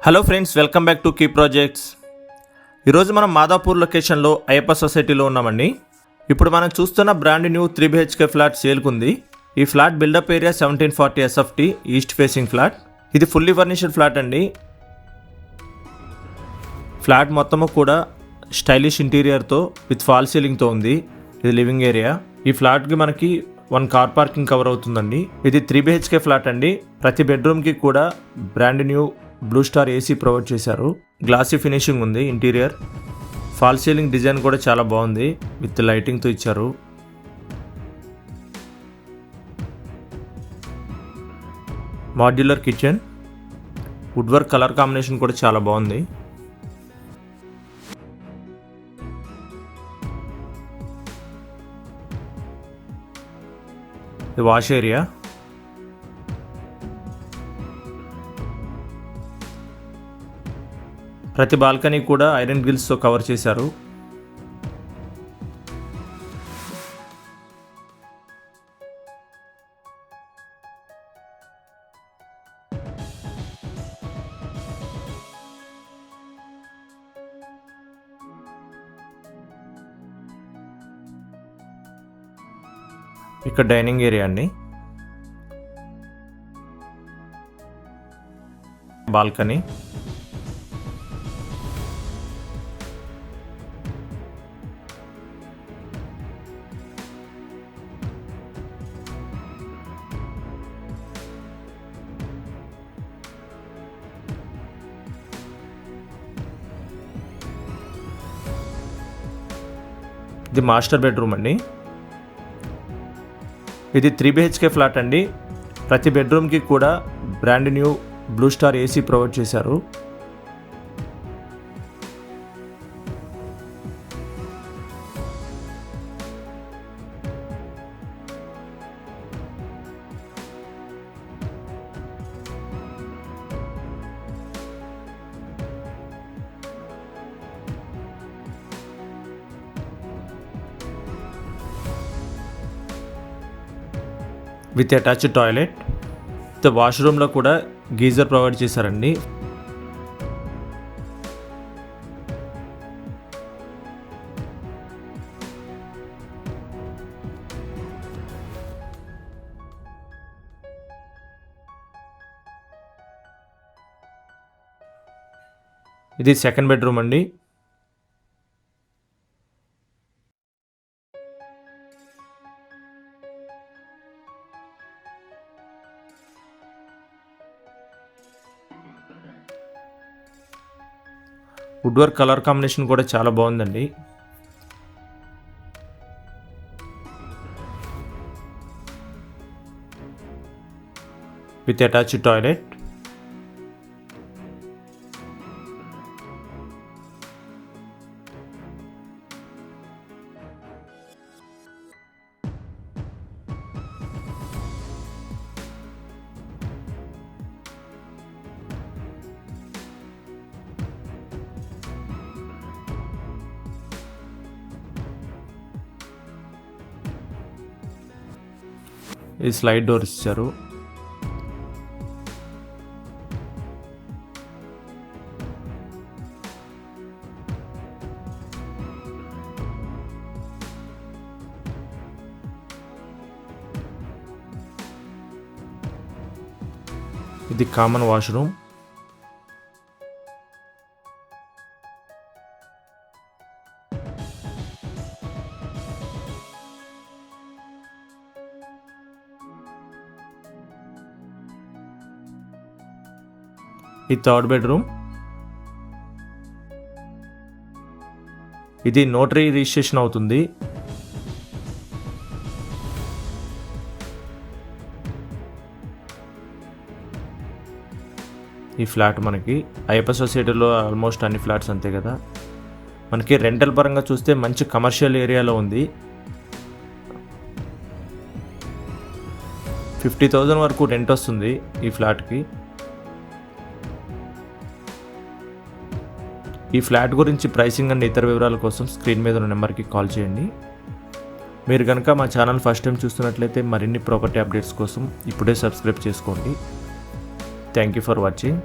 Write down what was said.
Hello friends, welcome back to key projects. ఈరోజు మనం మాదాపూర్ లొకేషన్లో అయ్యప్ప సొసైటీలో ఉన్నామండి. ఇప్పుడు మనం చూస్తున్న బ్రాండ్ న్యూ 3 BHK ఫ్లాట్ సేల్కుంది. ఈ flat built up area 1740 SFT east facing flat. ఇది ఫుల్లీ ఫర్నిష్డ్ ఫ్లాట్ అండి. ఫ్లాట్ మొత్తము కూడా స్టైలిష్ ఇంటీరియర్తో విత్ ఫాల్ సీలింగ్తో ఉంది. ఇది లివింగ్ ఏరియా. ఈ ఫ్లాట్కి మనకి 1 కార్ పార్కింగ్ కవర్ అవుతుందండి. ఇది 3 BHK ఫ్లాట్ అండి. ప్రతి బెడ్రూమ్కి కూడా brand new Blue Star AC provide చేశారు. గ్లాసీ ఫినిషింగ్ ఉంది. ఇంటీరియర్ ఫాల్ సీలింగ్ డిజైన్ కూడా చాలా బాగుంది. విత్ లైటింగ్తో ఇచ్చారు. Modular kitchen, wood work colour combination కూడా చాలా బాగుంది. ఇది వాష్ ఏరియా. ప్రతి బాల్కనీ కూడా ఐరన్ గ్రిల్స్తో కవర్ చేశారు. ఇక్కడ డైనింగ్ ఏరియా అండి. బాల్కనీ, ఇది మాస్టర్ బెడ్రూమ్ అండి. ఇది 3 BHK ఫ్లాట్ అండి. ప్రతి బెడ్రూమ్కి కూడా brand new Blue Star AC provide చేశారు. With attached toilet. వాష్రూమ్లో కూడా గీజర్ ప్రొవైడ్ చేశారండి. ఇది సెకండ్ బెడ్రూమ్ అండి. వుడ్ వర్క్ కలర్ కాంబినేషన్ కూడా చాలా బాగుందండి. With attached toilet. ఈ స్లైడ్ డోర్ ఇచ్చారు. ఇది కామన్ వాష్రూమ్. ఈ థర్డ్ బెడ్రూమ్. ఇది నోటరీ రిజిస్ట్రేషన్ అవుతుంది. ఈ ఫ్లాట్ మనకి అయ్యప్ప సొసైటీలో ఆల్మోస్ట్ అన్ని ఫ్లాట్స్ అంతే కదా. మనకి రెంటల్ పరంగా చూస్తే మంచి కమర్షియల్ ఏరియాలో ఉంది. 50,000 వరకు రెంట్ వస్తుంది ఈ ఫ్లాట్కి. ఈ ఫ్లాట్ గురించి ప్రైసింగ్ అండ్ ఇతర వివరాల కోసం స్క్రీన్ మీద ఉన్న నెంబర్కి కాల్ చేయండి. మీరు కనుక మా ఛానల్ ఫస్ట్ టైం చూస్తున్నట్లయితే మరిన్ని ప్రాపర్టీ అప్డేట్స్ కోసం ఇప్పుడే సబ్స్క్రైబ్ చేసుకోండి. Thank you for watching.